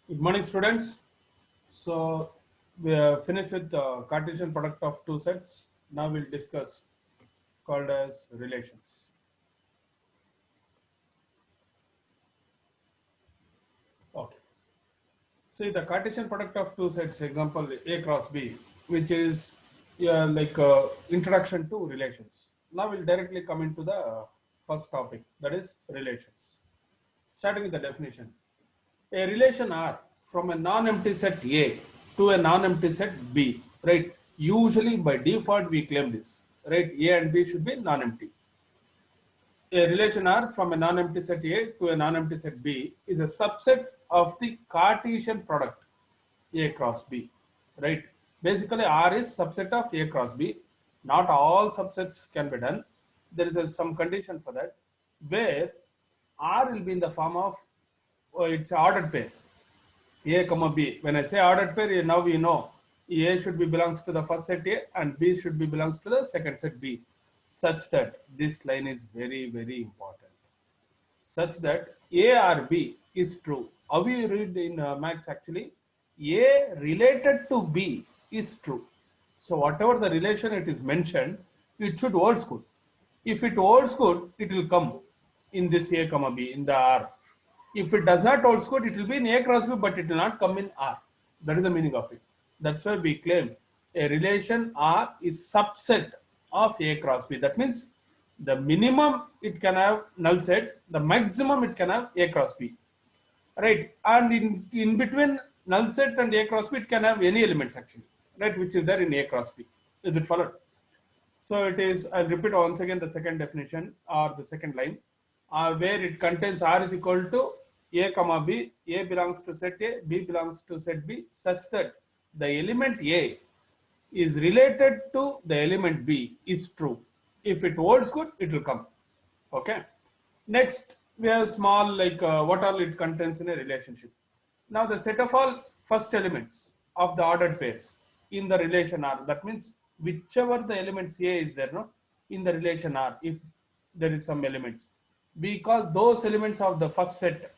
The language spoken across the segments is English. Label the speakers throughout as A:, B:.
A: Good morning, students. So we are finished with the Cartesian product of two sets. Now we'll discuss called as relations. Okay. See the Cartesian product of two sets, example A cross B, which is introduction to relations. Now we'll directly come into the first topic, that is relations. Starting with the definition. A relation R from a non-empty set A to a non-empty set B, right? Usually by default we claim this, right? A and B should be non-empty. A relation R from a non-empty set A to a non-empty set B is a subset of the Cartesian product A cross B, right? Basically R is subset of A cross B. Not all subsets can be done. There is some condition for that, where R will be in the form of it's ordered pair. A comma B. When I say ordered pair, now we know A should be belongs to the first set A and B should be belongs to the second set B, such that this line is very, very important. Such that A or B is true. How we read in Max actually, A related to B is true. So whatever the relation it is mentioned, it should holds good. If it holds good, it will come in this A comma B in the R. If it does not hold good, it will be in A cross B, but it will not come in R. That is the meaning of it. That's why we claim a relation R is subset of A cross B. That means the minimum it can have null set, the maximum it can have A cross B. Right? And in between null set and A cross B, it can have any elements actually, right? Which is there in A cross B. Is it followed? So it is, I'll repeat once again the second definition or the second line, where it contains R is equal to A comma B, A belongs to set A, B belongs to set B, such that the element A is related to the element B is true. If it holds good, it will come. Okay. Next, we have small what all it contains in a relationship. Now the set of all first elements of the ordered pairs in the relation R. That means whichever the elements A is there, no, in the relation R, if there is some elements, we call those elements of the first set,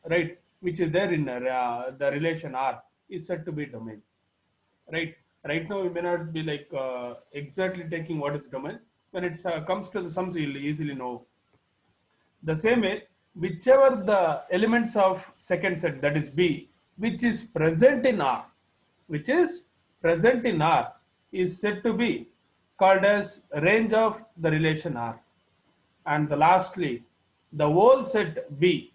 A: right, which is there in the relation R, is said to be domain, right? Right now we may not be exactly taking what is domain. When it comes to the sums, you'll easily know. The same way, whichever the elements of second set, that is B, which is present in R, which is present in R, is said to be called as range of the relation R. And lastly, the whole set B,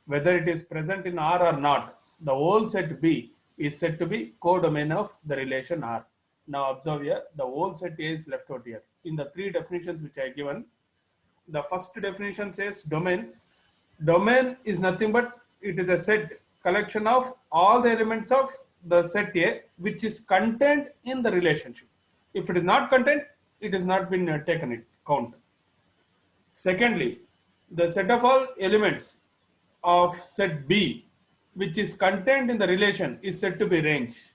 A: whether it is present in R or not, the whole set B is said to be codomain of the relation R. Now observe here, the whole set A is left out here. In the three definitions which I given, the first definition says domain. Domain is nothing but it is a set collection of all the elements of the set A which is contained in the relationship. If it is not contained, it has not been taken in count. Secondly, the set of all elements of set B which is contained in the relation is said to be range.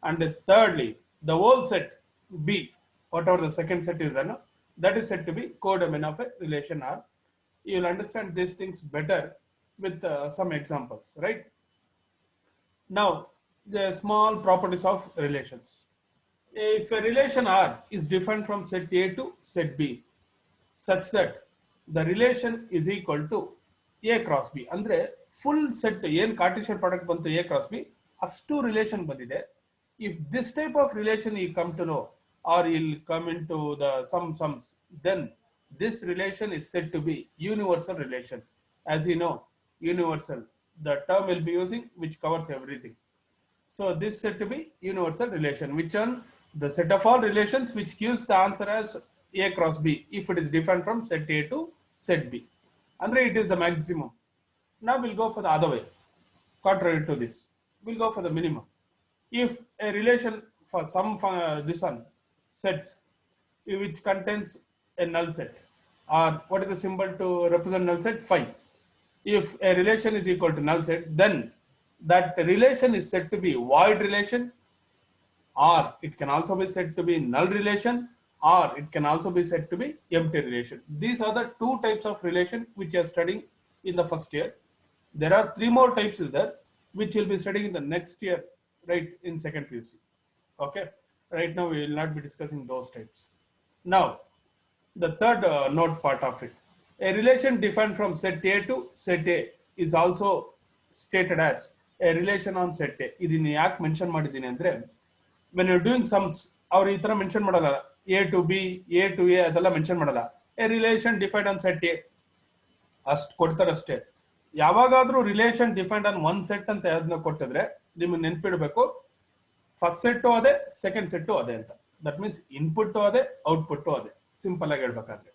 A: And thirdly, the whole set B, whatever the second set is there, no, that is said to be codomain of a relation R. You will understand these things better with some examples, right? Now, the small properties of relations. If a relation R is different from set A to set B, such that the relation is equal to A cross B, andre full set ಏನು Cartesian product ಬಂತು A cross B, ಅಷ್ಟು relation ಬಂದಿದೆ. If this type of relation you come to know, or you'll come into the some sums, then this relation is said to be universal relation. As you know, universal, the term we'll be using which covers everything. So this is said to be universal relation, which on the set of all relations which gives the answer as A cross B if it is different from set A to set B. Andre it is the maximum. Now we'll go for the other way, contrary to this. We'll go for the minimum. If a relation for some this one sets which contains a null set, or what is the symbol to represent null set? Phi. If a relation is equal to null set, then that relation is said to be void relation, or it can also be said to be null relation, or it can also be said to be empty relation. These are the two types of relation which you are studying in the first year. There are three more types is there, which you'll be studying in the next year, right, in second PUC. Okay, right now we will not be discussing those types. Now, the third note part of it, a relation defined from set A to set A is also stated as a relation on set A. ಇದನ್ನ ಯಾಕೆ mention ಮಾಡಿದ್ದೀನಿ ಅಂದ್ರೆ, when you're doing sums, ಅವ್ರು ಈ ತರ mention ಮಾಡಲ್ಲ, A to B, A to A ಅದೆಲ್ಲ mention ಮಾಡಲ್ಲ. A relation defined on set A ಅಷ್ಟು ಕೊಡ್ತಾರಷ್ಟೇ. ಯಾವಾಗಾದ್ರೂ relation defined on one set ಅಂತ ಅದನ್ನ ಕೊಟ್ಟಿದ್ರೆ ನಿಮ್ಗೆ ನೆನ್ಪಿಡ್ಬೇಕು, ಫಸ್ಟ್ ಸೆಟ್ಟು ಅದೇ, ಸೆಕೆಂಡ್ ಸೆಟ್ಟು ಅದೇ ಅಂತ. ದಟ್ ಮೀನ್ಸ್ ಇನ್ಪುಟ್ ಅದೇ, ಔಟ್ಪುಟ್ ಅದೇ, ಸಿಂಪಲ್ ಆಗಿ ಹೇಳ್ಬೇಕಾದ್ರೆ.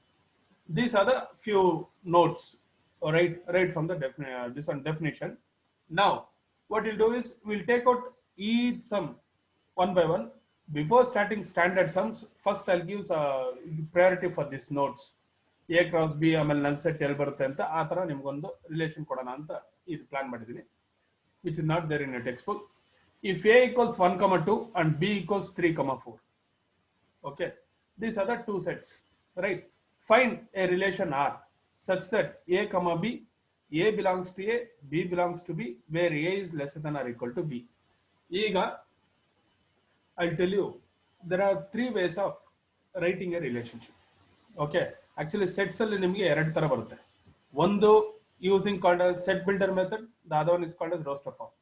A: These are the few notes, right from the this one definition. Now, what we'll do is we'll take out each sum one by one. Before starting standard sums, first I'll give priority for these notes. A cross B ಆಮೇಲೆ ನಲ್ set ಎಲ್ಲಿ ಬರುತ್ತೆ ಅಂತ ಆ ತರ ನಿಮ್ಗೊಂದು relation ಕೊಡೋಣ ಅಂತ ಇದು ಪ್ಲಾನ್ ಮಾಡಿದ್ದೀನಿ, which is not there in your textbook. If A equals 1, 2 and B equals 3, 4. Okay, these are the two sets, right? Find a relation R such that A, B, A belongs to A, B belongs to B, where A is lesser than or equal to B. Ega, I'll tell you, there are three ways of writing a relationship. Okay, actually sets ಅಲ್ಲಿ ನಿಮಗೆ ಎರಡು ತರ ಬರುತ್ತೆ. ಒಂದು using called as set builder method, the other one is called as roster form.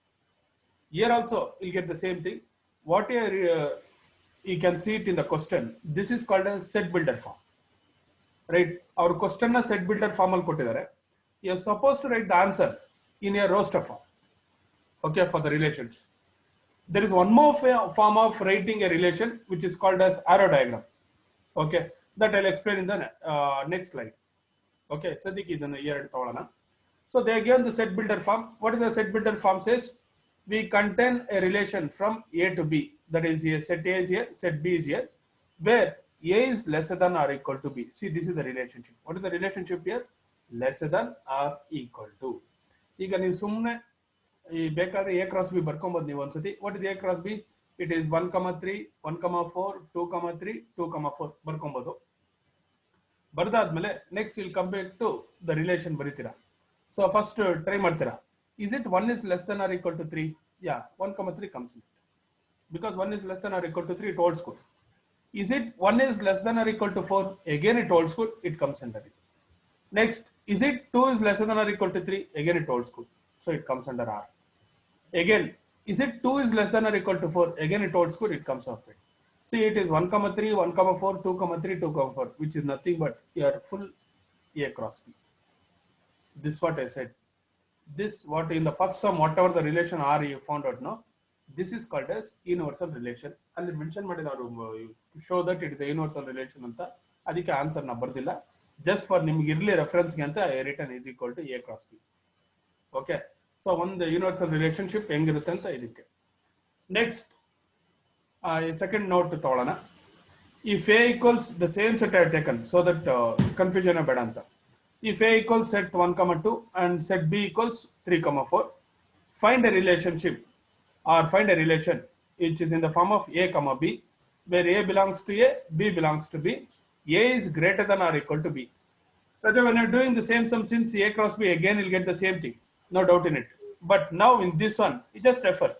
A: Here also you'll get the same thing. What you can see it in the question. This is called as set builder form, right? Our question na set builder form ಅಲ್ಲಿ ಕೊಟ್ಟಿದ್ದಾರೆ. You are supposed to write the answer in a roster form, okay, for the relations. There is one more form of writing a relation which is called as arrow diagram. Okay, that I'll explain in the next slide. Okay, Sadiq idana ಎರಡು ತಗೊಳ್ಳೋಣ. So they are given the set builder form. What is the set builder form says? We contain a relation from A to B. That is here, set A is here, set B is here, where A is lesser than or equal to B. See, this is the relationship. What is the relationship here? Lesser than or equal to. ಈಗ ನೀವು ಸುಮ್ಮನೆ ಈ ಬೇಕಾದ್ರೆ A cross B ಬರ್ಕೊಂಬೋದು ನೀವು ಒಂದ್ಸತಿ. What is A cross B? It is 1, 3, 1, 4, 2, 3, 2, 4 ಬರ್ಕೊಂಬೋದು. ಬರ್ದಾದ್ಮೇಲೆ next we'll come back to the relation ಬರೀತೀರಾ. So first try ಮಾಡ್ತೀರಾ. Is it 1 is less than or equal to 3? Yeah, 1, 3 comes in it. Because 1 is less than or equal to 3, it holds good. Is it 1 is less than or equal to 4? Again it holds good, it comes under it. Next, is it 2 is lesser than or equal to 3? Again it holds good, so it comes under R. Again, is it 2 is less than or equal to 4? Again it holds good, it comes off it. See, it is 1, 3, 1, 4, 2, 3, 2, 4, which is nothing but your full A cross B. This is what I said. This what in the first sum, whatever the relation R you found out now, this is called as universal relation. ಅಲ್ಲಿ mention ಮಾಡಿದವರು show that it is universal relation ಅಂತ, ಅದಕ್ಕೆ answer ನಾ ಬರ್ದಿಲ್ಲ, just for ನಿಮ್ಗೆ ಇರ್ಲಿ ರೆಫರೆನ್ಸ್ಗೆ ಅಂತ return is equal to A cross B. Okay, so ಒಂದು ಯೂನಿವರ್ಸಲ್ ರಿಲೇಶನ್ಶಿಪ್ ಹೆಂಗಿರುತ್ತೆ ಅಂತ ಇದಕ್ಕೆ. ನೆಕ್ಸ್ಟ್ ಸೆಕೆಂಡ್ ನೋಟ್ ತಗೊಳ್ಳೋಣ. If A equals the same set I have taken, so that confusion ಬೇಡ ಅಂತ. If A equals set 1, 2 and set B equals 3, 4, find a relationship or find a relation which is in the form of A, B, where A belongs to A, B belongs to B, A is greater than or equal to B. Raja, when you're doing the same sum, since A cross B, again you'll get the same thing, no doubt in it. But now in this one, you just refer.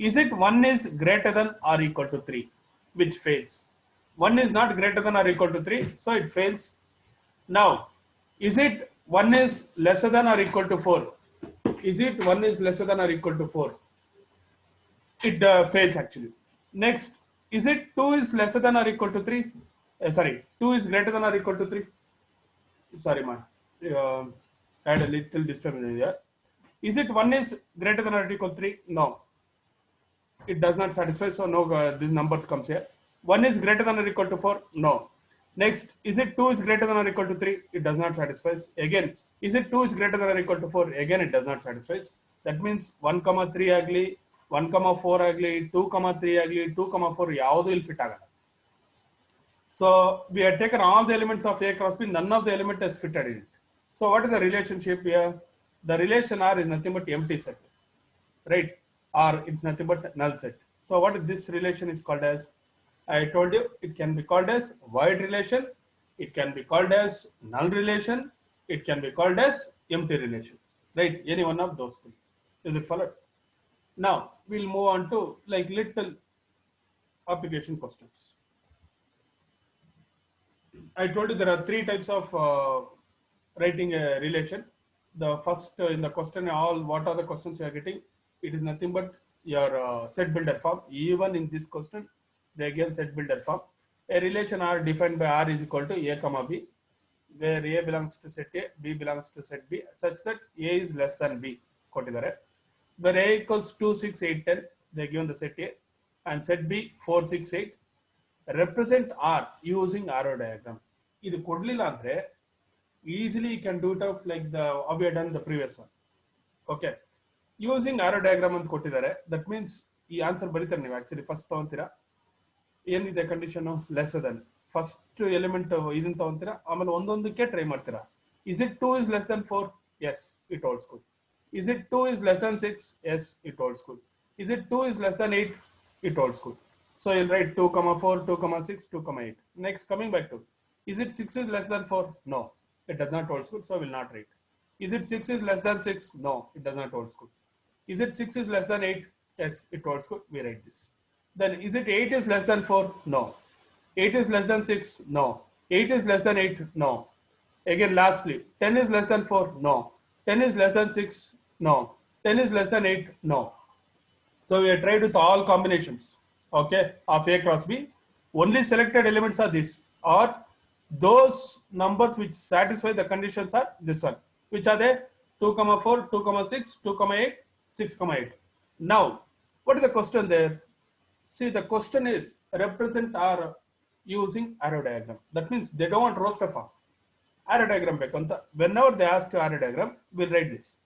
A: Is it 1 is greater than or equal to 3? Which fails. 1 is not greater than or equal to 3, so it fails. Now, is it 1 is lesser than or equal to 4? Is it 1 is lesser than or equal to 4? It fails actually. Next, is it 2 is lesser than or equal to 3? Sorry, 2 is greater than or equal to 3? Sorry, man. I had a little disturbance here. Is it 1 is greater than or equal to 3? No. It does not satisfy, so no, these numbers comes here. 1 is greater than or equal to 4? No. Next, is it 2 is greater than or equal to 3? It does not satisfy. Again, is it 2 is greater than or equal to 4? Again, it does not satisfy. That means 1, 3 agli, 1, 4 agli, 2, 3 agli, 2, 4 ಯಾವುದು ಇಲ್ಲಿ fit ಆಗಲ್ಲ. So we have taken all the elements of A cross B, none of the element is fitted in it. So what is the relationship here? The relation R is nothing but empty set, right? Or it's nothing but null set. So what is this relation is called as? I told you it can be called as void relation, it can be called as null relation, it can be called as empty relation, right? Any one of those three. Is it followed? Now we'll move on to like little application questions. I told you there are three types of writing a relation. The first in the question, all what are the questions you are getting? It is nothing but your set builder form. Even in this question, they again set builder form. A relation R defined by R is equal to A comma B, where A belongs to set A, B belongs to set B, such that A is less than B. Where A equals 2, 6, 8, 10, they given the set A, and set B 4, 6, 8. Represent R using arrow diagram. ಇದು ಕೊಡ್ಲಿಲ್ಲ ಅಂದ್ರೆ easily you can do it of like the how we had done the previous one. Okay, using arrow diagram ಅಂತ ಕೊಟ್ಟಿದ್ದಾರೆ. That means ಈ answer ಬರೀತಾರೆ ನೀವು actually first ತಗೊಂತೀರಾ, ಏನಿದೆ condition less than, first element ಇದನ್ನ ತಗೊಂತೀರಾ, ಆಮೇಲೆ ಒಂದೊಂದಕ್ಕೆ ಟ್ರೈ ಮಾಡ್ತೀರಾ. Is it 2 is less than 4? Yes, it holds good. Is it 2 is less than 6? Yes, it holds good. Is it 2 is less than 8? It holds good. So you'll write 2, 4, 2, 6, 2, 8. Next, coming back to, is it 6 is less than 4? No, it does not hold good, so I will not write. Is it 6 is less than 6? No, it does not hold good. Is it 6 is less than 8? Yes, it holds good. We write this. Then is it 8 is less than 4? No. 8 is less than 6? No. 8 is less than 8? No. Again, lastly, 10 is less than 4? No. 10 is less than 6? No. 10 is less than 8? No. So we have tried with all combinations, okay, of A cross B. Only selected elements are this, or those numbers which satisfy the conditions are this one. Which are they? 2, 4, 2, 6, 2, 8, 6, 8. Now, what is the question there? See, the question is represent R using arrow diagram. That means they don't want roster form. Arrow diagram bekanta. Whenever they ask to arrow diagram, we'll write this.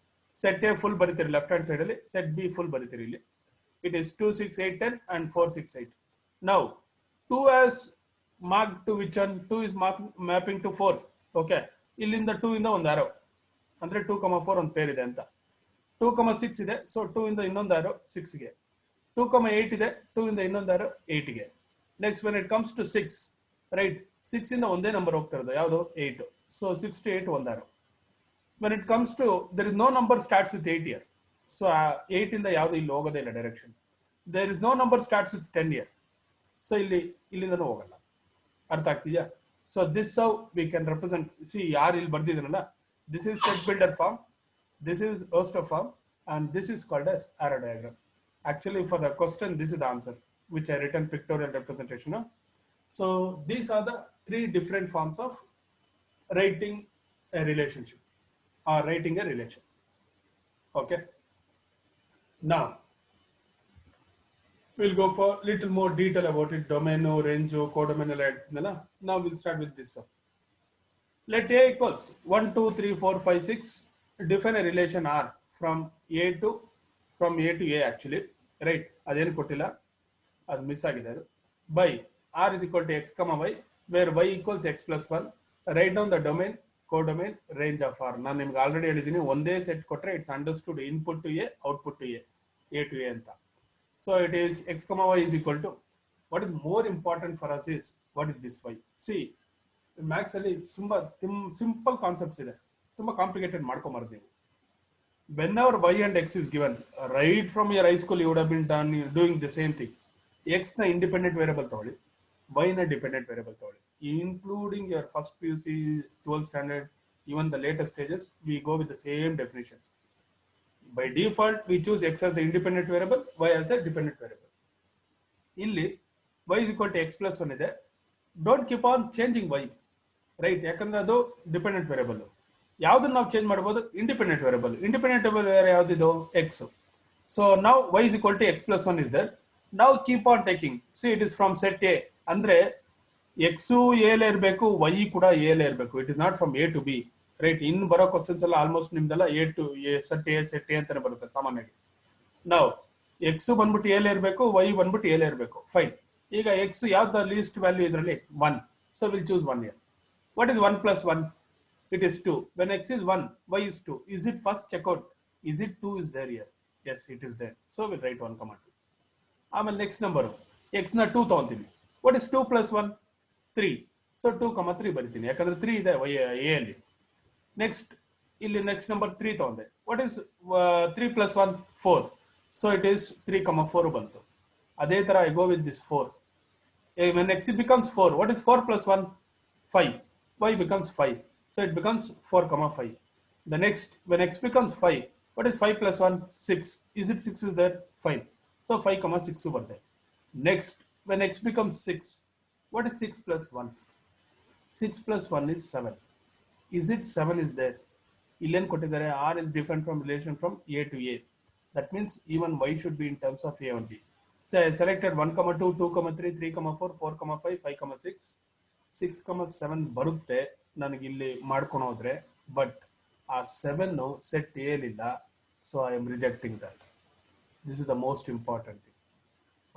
A: Set A full baritiri left hand side alli, set B full baritiri illi. It is 2, 6, 8, 10 and 4, 6, 8. Now, 2 has marked to which one? 2 is mapping to 4. Okay. Illinda 2 inda one arrow. Andre 2, 4 on pair ide anta. 2, 6 ide. So 2 inda innondu arrow 6 ge. 2, 8 ide. 2 inda innondu arrow 8 ge. Next, when it comes to 6, right? 6 inda onde number hogtirado yavado 8. So 6 to 8 one arrow. When it comes to, there is no number starts with 8 here. So 8 in the yavadu illi hogade illa direction. There is no number starts with 10 here. So illinda hogalla. Artha agtideya? So this how we can represent. See, yaar illi bardidanalla, this is set builder form, this is roster form, and this is called as arrow diagram. Actually, for the question, this is the answer which I written pictorial representation of. So these are the three different forms of writing a relationship or writing a relation. Okay. Now we'll go for little more detail about it. Domain, range, codomain. Now we'll start with this. Let A equals 1, 2, 3, 4, 5, 6. Define a relation R from A to A actually. Right? Aden kotilla. Ad miss agidare. By R is equal to X comma Y, where Y equals X plus 1. Write down the domain, codomain, range of R. ನಾನು ನಿಮ್ಗೆ already ಹೇಳಿದ್ದೀನಿ, ಒಂದೇ set ಕೊಟ್ಟರೆ it's understood input to A, output to A to A ಅಂತ. So it is X comma Y is equal to, what is more important for us is what is this Y. See, maths ಅಲ್ಲಿ ತುಂಬಾ simple concepts ಇದೆ, ತುಂಬಾ complicated ಮಾಡ್ಕೊಂಬಾರ್ದು ನೀವು. Whenever Y and X is given, right from your high school you would have been doing the same thing. X na independent variable ತಗೊಳ್ಳಿ, Y na dependent variable ತಗೊಳ್ಳಿ. Including your first PUC, 12th standard, even the later stages, we go with the same definition. By default, we choose X as the independent variable, Y as the dependent variable. Illi Y is equal to X plus 1 ಇದೆ. Don't keep on changing Y, right? ಯಾಕಂದ್ರೆ ಅದು dependent variable. ಯಾವ್ದನ್ನ ನಾವು change ಮಾಡಬಹುದು? Independent variable. Independent variable ಯಾವ್ದಿದು? X. So now Y is equal to X plus 1 is there. Now keep on taking. See, it is from set A. ಅಂದ್ರೆ X A ಲೇ ಇರಬೇಕು, Y ಕೂಡ A ಲೇ ಇರಬೇಕು. It is not from A to B. Right? ಇನ್ನು ಬರೋ questions ಎಲ್ಲ almost ನಿಮ್ದೆಲ್ಲ A to A set A ಅಂತಾನೆ ಬರುತ್ತೆ ಸಾಮಾನ್ಯವಾಗಿ. ನಾವು ಎಕ್ಸ್ ಬಂದ್ಬಿಟ್ಟು ಎ ಇರಬೇಕು, ವೈ ಬಂದ್ಬಿಟ್ಟು ಎ ಇರಬೇಕು. ಫೈನ್. ಈಗ ಎಕ್ಸ್ ಯಾವ್ದು ಲೀಸ್ಟ್ ವ್ಯಾಲ್ಯೂ ಇದರಲ್ಲಿ? 1. So will choose 1 here. What is 1 plus 1? It is 2. When x is 1, y is 2. Is it first check out? Is it 2 is there here? Yes, it is there. So we'll write 1, 2. ಆಮೇಲೆ next number x ನ 2 ತಗೊಂತೀನಿ. What is 2 plus 1? 3. So 2, 3 ಬರಿತೀನಿ, ಯಾಕಂದ್ರೆ 3 ಇದೆ A ಅಲ್ಲಿ. Next ಇಲ್ಲಿ next number 3 ತಗೊಂಡೆ. What is 3 plus 1? 4. So it is 3 comma 4 bantu. Adhe tara I go with this 4. When x becomes 4, what is 4 plus 1? 5. Y becomes 5. So it becomes 4 comma 5. The next, when x becomes 5, what is 5 plus 1? 6. Is it 6 is there? Fine. So 5 comma 6 over there. Next, when x becomes 6, what is 6 plus 1? 6 plus 1 is 7. Is it 7 is there? Illen kottidare R is different from relation from A to A. That means even Y should be in terms of A only. So I selected 1 comma 2, 2 comma 3, 3 comma 4, 4 comma 5, 5 comma 6, 6 comma 7 ಬರುತ್ತೆ ನನಗೆ ಇಲ್ಲಿ ಮಾಡ್ಕೊಂಡು ಹೋದ್ರೆ but ಆ 7 set A ಇಲ್ಲ so I am rejecting that. This is the most important thing.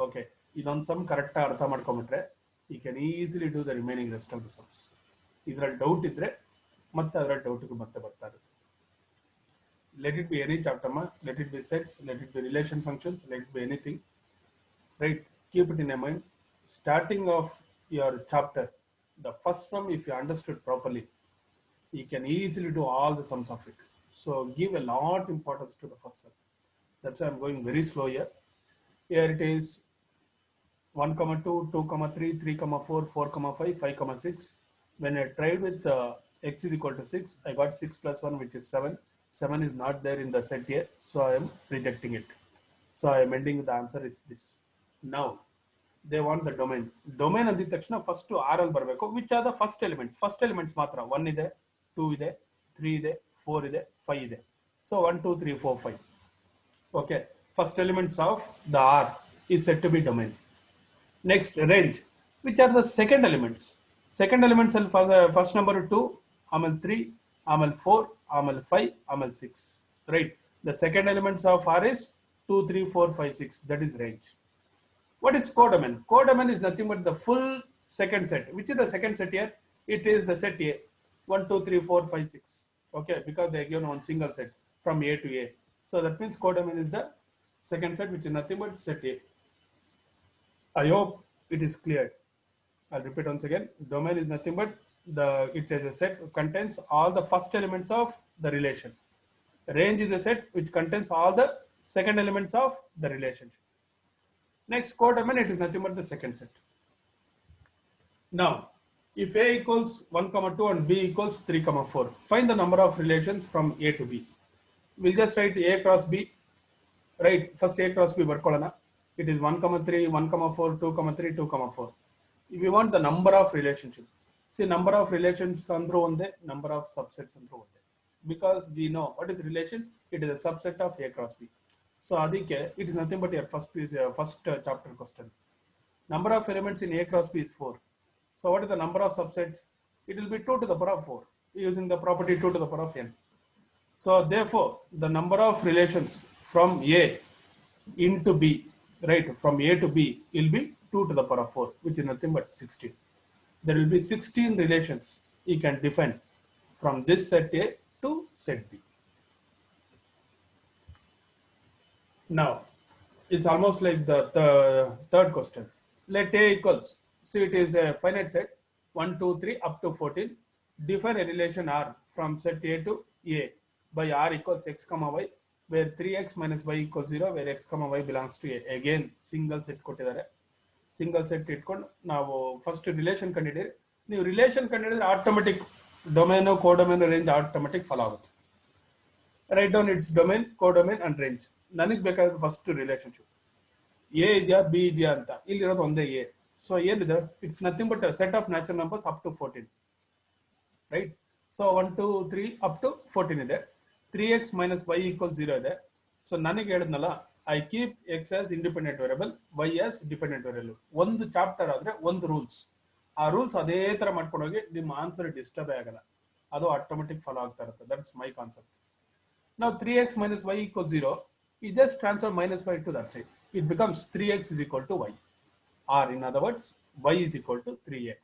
A: Okay, ಇದೊಂದು some correct ಅರ್ಥ ಮಾಡ್ಕೊಂಡ್ಬಿಟ್ರೆ you can easily do the remaining rest of the sums. ಇದರಲ್ಲಿ ಡೌಟ್ ಇದ್ರೆ ಮತ್ತೆ ಅದರ ಡೌಟ್ಗೆ ಮತ್ತೆ ಬರ್ತಾ ಇರುತ್ತೆ. Let it be any chapter, let it be sets, let it be relation functions, let it be anything. Right? Keep it in your mind. Starting of your chapter, the first sum, if you understood properly, you can easily do all the sums of it. So give a lot importance to the first sum. That's why I'm going very slow here. Here it is 1 comma 2, 2 comma 3, 3 comma 4, 4 comma 5, 5 comma 6. When I tried with x is equal to 6, I got 6 plus 1, which is 7. 7 is not there in the set here, so I am rejecting it. So I am ending the answer is this. Now, they want the domain. Domain andid takshana first R al barbeku. Which are the first elements? First elements matra. 1 ide, 2 ide, 3 ide, 4 ide, 5 ide. So 1, 2, 3, 4, 5. Okay. First elements of the R is said to be domain. Next, range. Which are the second elements? Second elements are first number 2, amal 3, amal 4, amal 5, amal 6. Right. The second elements of R is 2, 3, 4, 5, 6. That is range. What is codomain? Codomain is nothing but the full second set. Which is the second set here? It is the set A. 1, 2, 3, 4, 5, 6. Okay, because they are given one single set from A to A. So that means codomain is the second set, which is nothing but set A. I hope it is clear. I'll repeat once again. Domain is nothing but it is a set contains all the first elements of the relation. Range is a set which contains all the second elements of the relationship. Next, codomain, it is nothing but the second set. Now, if A equals 1 comma 2 and B equals 3 comma 4, find the number of relations from A to B. We'll just write A cross B. Right, first A cross B ಬರ್ಕೊಳ್ಳೋಣ. It is 1 comma 3, 1 comma 4, 2 comma 3, 2 comma 4. If we want the number of relationship, see number of relations andru onde, number of subsets andru onde. Because we know what is relation, it is a subset of A cross B. So adike it is nothing but your first chapter question. Number of elements in A cross B is 4. So what is the number of subsets? It will be 2 to the power of 4 using the property 2 to the power of n. So therefore the number of relations from A into B, right, from A to B will be 2 to the power of 4, which is nothing but 16. There will be 16 relations you can define from this set A to set B. Now, it's almost like the third question. Let A equals, see it is a finite set, 1, 2, 3 up to 14. Define a relation R from set A to A by R equals x comma y, where 3x minus y equals 0, where x comma y belongs to A. Again, single set ಕೊಟ್ಟಿದ್ದಾರೆ. Single set ಇಟ್ಕೊಂಡು ನಾವು first relation ಕಂಡಿದ್ದೀರಿ. ನೀವು relation ಕಂಡಿಡಿದ್ರೆ automatic domain codomain range automatic follow ಆಗುತ್ತೆ. Right down it's domain, codomain and range. ನನಗೆ ಬೇಕಾದ first relationship A ಇದೆಯಾ ಬಿ ಇದೆಯಾ ಅಂತ. ಇಲ್ಲಿರೋದು ಒಂದೇ ಎ. ಸೊ ಏನಿದೆ, it's nothing but set of natural numbers up to 14. Right. So 1, 2, 3 up to 14 ಇದೆ. 3x minus y equals 0 ಇದೆ. ಸೊ ನನಗೆ ಹೇಳಿದ್ನಲ್ಲ, I keep X as independent variable, Y as dependent variable. ಒಂದು ಚಾಪ್ಟರ್ ಆದ್ರೆ ಒಂದು rules, ಆ rules ಅದೇ ತರ ಮಾಡ್ಕೊಂಡು ಹೋಗಿ ನಿಮ್ಮ ಆನ್ಸರ್ ಡಿಸ್ಟರ್ಬ್ ಆಗಲ್ಲ, ಅದು ಆಟೋಮೆಟಿಕ್ ಫಾಲೋ ಆಗ್ತಾ ಇರುತ್ತೆ. That's my concept. ನಾವು 3x minus y equals 0, you just transfer minus y to that side. It becomes 3x is equal to y. Or in other words, y is equal to 3x.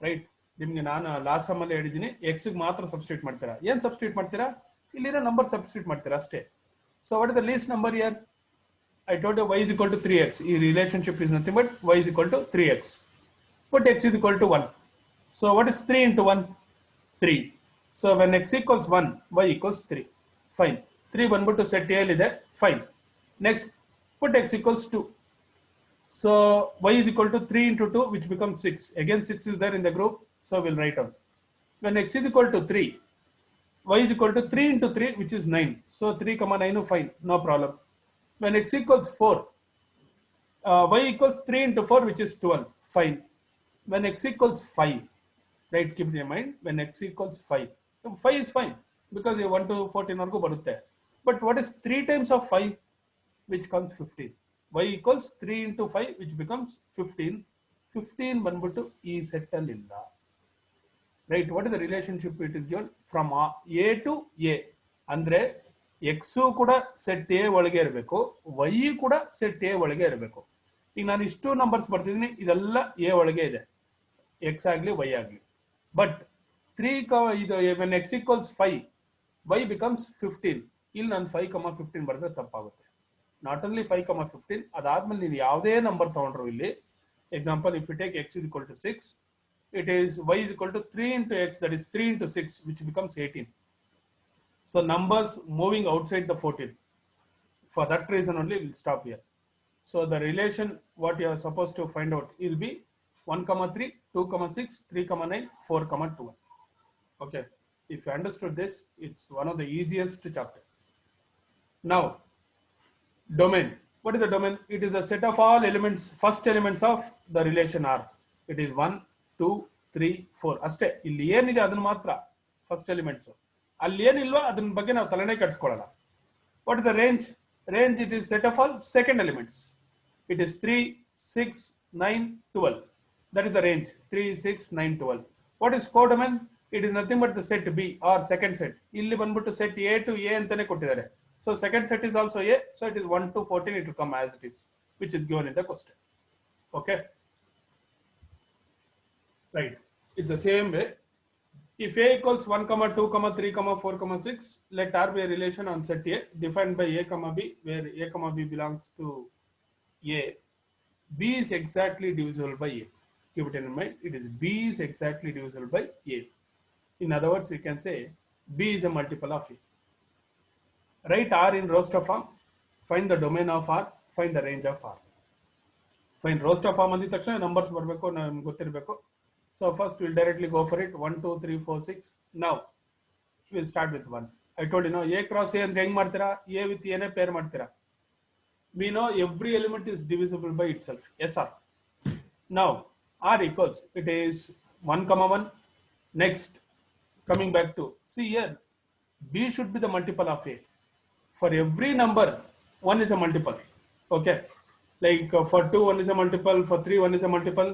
A: Right? ನಿಮ್ಗೆ ನಾನು last some ಅಲ್ಲಿ ಹೇಳಿದ್ದೀನಿ, X ಮಾತ್ರ substitute ಮಾಡ್ತೀರಾ. ಏನ್ substitute ಮಾಡ್ತೀರಾ? ಇಲ್ಲಿರೋ number substitute ಮಾಡ್ತೀರಾ ಅಷ್ಟೇ. So what is the least number here? I told you y is equal to 3x. ಈ relationship is nothing but y is equal to 3x. Put x is equal to 1. So what is 3 into 1? 3. So when x equals 1, y equals 3. Fine. 3 ಬಂದ್ಬಿಟ್ಟು set A ಇದೆ. Fine. Next, put x equals 2. So y is equal to 3 into 2, which becomes 6. Again, 6 is there in the group, so we'll write down. When x is equal to 3, y is equal to 3 into 3, which is 9. So 3 comma 9, fine, no problem. When x equals 4, y equals 3 into 4, which is 12, fine. When x equals 5, right, keep it in mind, when x equals 5, 5 is fine, because you 1 to 14 are barutte. But what is 3 times of 5, which comes 15? Y equals 3 into 5, which becomes 15. 15 ಬಂದ್ಬಿಟ್ಟು ಈ set ಅಲ್ಲಿ ಇಲ್ಲ. Right, what is the relationship it is given from A to A? ಅಂದ್ರೆ x ಕೂಡ set A ಒಳಗೆ ಇರಬೇಕು, y ಕೂಡ set A ಒಳಗೆ ಇರಬೇಕು. ಈಗ ನಾನು ಇಷ್ಟು ನಂಬರ್ಸ್ ಬರ್ತಿದ್ದೀನಿ, ಇದೆಲ್ಲ A ಒಳಗೆ ಇದೆ, x ಆಗಲಿ y ಆಗಲಿ. ಬಟ್ 3 ಇದು when x equals 5, y becomes 15. ಇಲ್ಲಿ ನಾನು 5, 15 ಬರೆದ್ರೆ ತಪ್ಪಾಗುತ್ತೆ. ನಾಟ್ ಓನ್ಲಿ 5, 15, ಅದಾದ್ಮೇಲೆ ನೀವು ಯಾವುದೇ ನಂಬರ್ ತಗೊಂಡ್ರು ಇಲ್ಲಿ, example if you take x is equal to 6, it is y is equal to 3 into x, that is 3 into 6, which becomes 18. So numbers moving outside the 14. For that reason only we'll stop here. So the relation what you are supposed to find out will be 1, 3, 2, 6, 3, 9, 4, 12. Okay, if you understood this, it's one of the easiest chapter. Now, domain. What is the domain? It is the set of all elements, first elements of the relation R. It is 1, 2, 3, 4 ಅಷ್ಟೇ. ಇಲ್ಲಿ ಏನಿದೆ ಅದನ್ನ ಮಾತ್ರ first elements, ಅಲ್ಲಿ ಏನಿಲ್ವಾ ಅದನ್ನ ಬಗ್ಗೆ ನಾವು ತಲೆನೇ ಕೆಡಿಸ್ಕೊಳ್ಳಲ್ಲ. What is the range? Range it is set of all second elements. It is 3, 6, 9, 12. That is the range, 3, 6, 9, 12. What is codomain? It is nothing but the set B or second set. ಇಲ್ಲಿ ಬಂದ್ಬಿಟ್ಟು set A to A ಅಂತಾನೆ ಕೊಟ್ಟಿದ್ದಾರೆ. So second set is also A, so it is 1 to 14, it will come as it is, which is given in the question. Okay, right, it's the same way. If A equals 1, 2, 3, 4, 6, let R be a relation on set A defined by A, B, where A, B belongs to A. B is exactly divisible by A. Keep it in mind, it is B is exactly divisible by A. In other words, we can say B is a multiple of A. Write R in roster form, find the domain of R, find the range of R. Find roster form ಅಂದಿದ ತಕ್ಷಣ numbers ಬರಬೇಕು, ನಮ್ಗೆ ಗೊತ್ತಿರಬೇಕು. So first we'll directly go for it. 1, 2, 3, 4, 6. Now we'll start with 1. I told you, no, A cross A ಅಂದ್ರೆ ಹೆಂಗ್ ಮಾಡ್ತೀರಾ? A with A ನೇ peer ಮಾಡ್ತೀರಾ. We know every element is divisible by itself. Yes, sir. Now R equals, it is 1, 1. Next, coming back to, see here, B should be the multiple of A. For every number, 1 is a multiple. Okay, like for 2, 1 is a multiple. For 3, 1 is a multiple.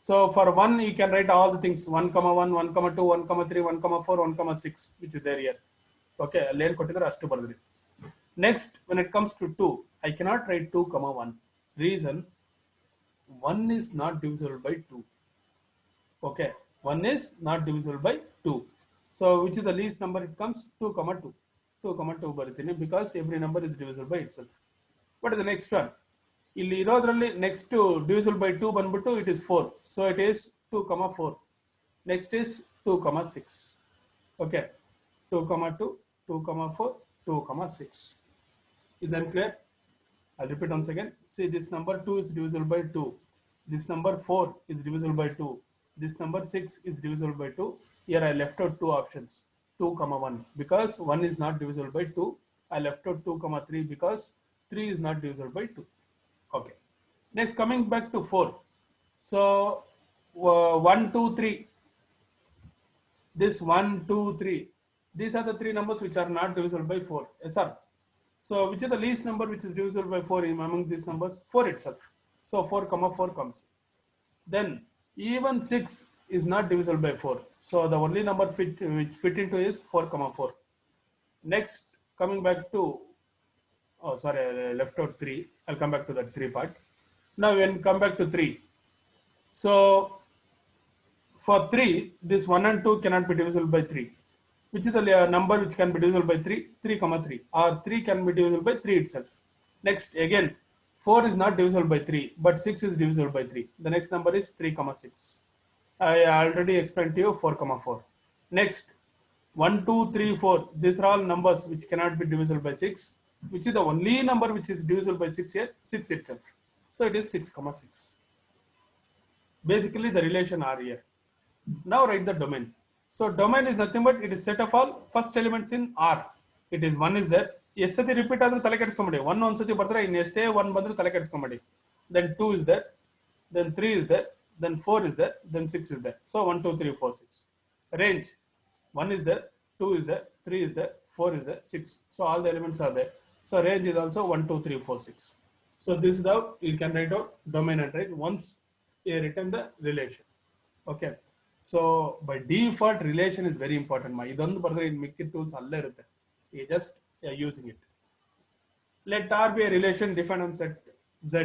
A: So for 1, you can write all the things: 1, 1, 1, 2, 1, 3, 1, 4, 1, 6, which is there here. Okay, lane kottidare ashtu bardri. Next, when it comes to 2, I cannot write 2, 1. Reason: 1 is not divisible by 2. Okay, 1 is not divisible by 2. So which is the least number? It comes 2, 2. 2, 2 ಬರೀತೀನಿ, because every number is divisible by itself. What is the next one? ಇಲ್ಲಿ ಇರೋದ್ರಲ್ಲಿ next to divisible by 2 ಬಂದ್ಬಿಟ್ಟು it is 4. So it is 2, 4. Next is 2, 6. Okay, 2, 2, 2, 4, 2, 6. Is that clear? I'll repeat once again. See, this number 2 is divisible by 2. This number 4 is divisible by 2. This number 6 is divisible by 2. Here I left out 2 options. 2, 1, because 1 is not divisible by 2. I left out 2, 3 because 3 is not divisible by 2. Okay. Next, coming back to 4. So 1, 2, 3. This 1, 2, 3. These are the 3 numbers which are not divisible by 4. Yes, sir. So which is the least number which is divisible by 4 among these numbers? 4 itself. So 4, 4 comes. Then even 6 is not divisible by 4. So the only number which fit into is 4, 4. Next, coming back to, oh sorry, I left out 3. I'll come back to that 3 part. Now when come back to 3. So for 3, this 1 and 2 cannot be divisible by 3. Which is the number which can be divisible by 3? 3, 3. Or 3 can be divisible by 3 itself. Next, again, 4 is not divisible by 3, but 6 is divisible by 3. The next number is 3, 6. I already explained to you 4, 4. Next, 1, 2, 3, 4. These are all numbers which cannot be divisible by 6. which is the only number which is divisible by 6 here, 6 itself. So it is 6 comma 6. Basically the relation R here. Now write the domain. So domain is nothing but it is set of all first elements in R. It is 1 is there. Yes, sati repeat adru tale kediskomadi. 1 sati bardre in este 1 bandru tale kediskomadi. Then 2 is there. Then 3 is there. Then 4 is there. Then 6 is there. So 1, 2, 3, 4, 6. Range. 1 is there. 2 is there. 3 is there. 4 is there. 6. So all the elements are there. So range is also 1, 2, 3, 4, 6. So this is how you can write out domain and range once you written the relation. Okay. So by default relation is very important. ಇದೊಂದು ಬರೆದ್ರೆ in ಮಿಕ್ಕಿದ tools ಅಲ್ಲೇ ಇರುತ್ತೆ. You just using it. Let R be a relation defined on set Z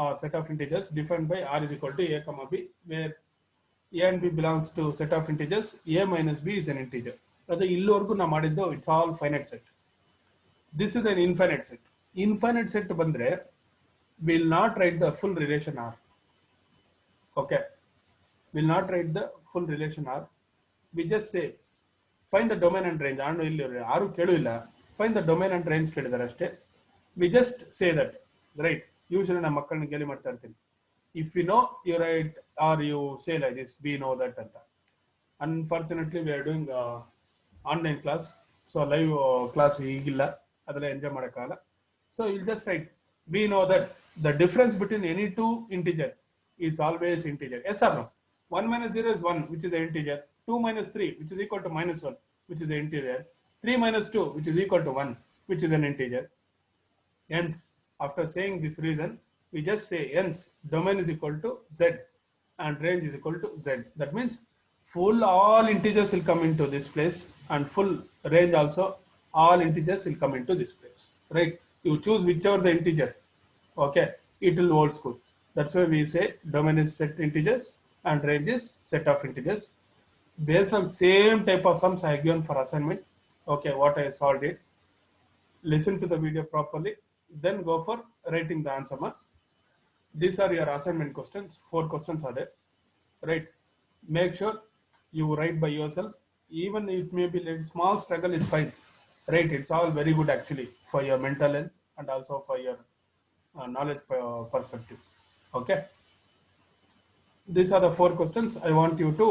A: or set of integers defined by R is equal to A comma B, where A and B belongs to set of integers. A minus B is an integer. ಅದು ಇಲ್ಲಿವರೆಗೂ ನಾವು ಮಾಡಿದ್ದು it's all finite set. This is an infinite set. Infinite set ಬಂದ್ರೆ will not write the full relation R. Okay. Will not write the full relation R. We just say find the domain and range. And ಯಾರು ಕೇಳಿಲ್ಲ, find the domain and range ಕೇಳಿದಾರೆ ಅಷ್ಟೇ. We just say that, right? Usually ನಮ್ಮ ಮಕ್ಕಳನ್ನ ಕೇಳಿ ಮಾಡ್ತಾ ಇರ್ತೀನಿ. If you know, you write or you say like this, we know that ಅಂತ. Unfortunately, we are doing online class, so live class ಈಗಿಲ್ಲ, ಅದೆಲ್ಲ enjoy ಮಾಡೋಕ್ಕಾಗಲ್ಲ. So you'll just write, we know that the difference between any two integer is always integer. Yes or no? 1 minus 0 is 1, which is an integer. 2 minus 3, which is equal to minus 1, which is an integer. 3 minus 2, which is equal to 1, which is an integer. Hence, after saying this reason, we just say hence domain is equal to Z and range is equal to Z. That means full all integers will come into this place and full range also all integers will come into this place. Right? You choose whichever the integer. Okay, it will hold school. That's why we say domain is set integers and range is set of integers. Based on same type of sums I have given for assignment. Okay, what I solved it. Listen to the video properly, then go for writing the answer. These are your assignment questions. 4 questions are there. Right? Make sure you write by yourself. Even it may be a small struggle is fine. Right? It's all very good actually for your mental health and also for your knowledge perspective. Okay. These are the 4 questions. I want you to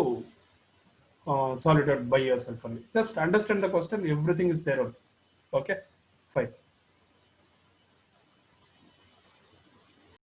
A: solve it out by yourself only. Just understand the question. Everything is there only. Okay. Fine.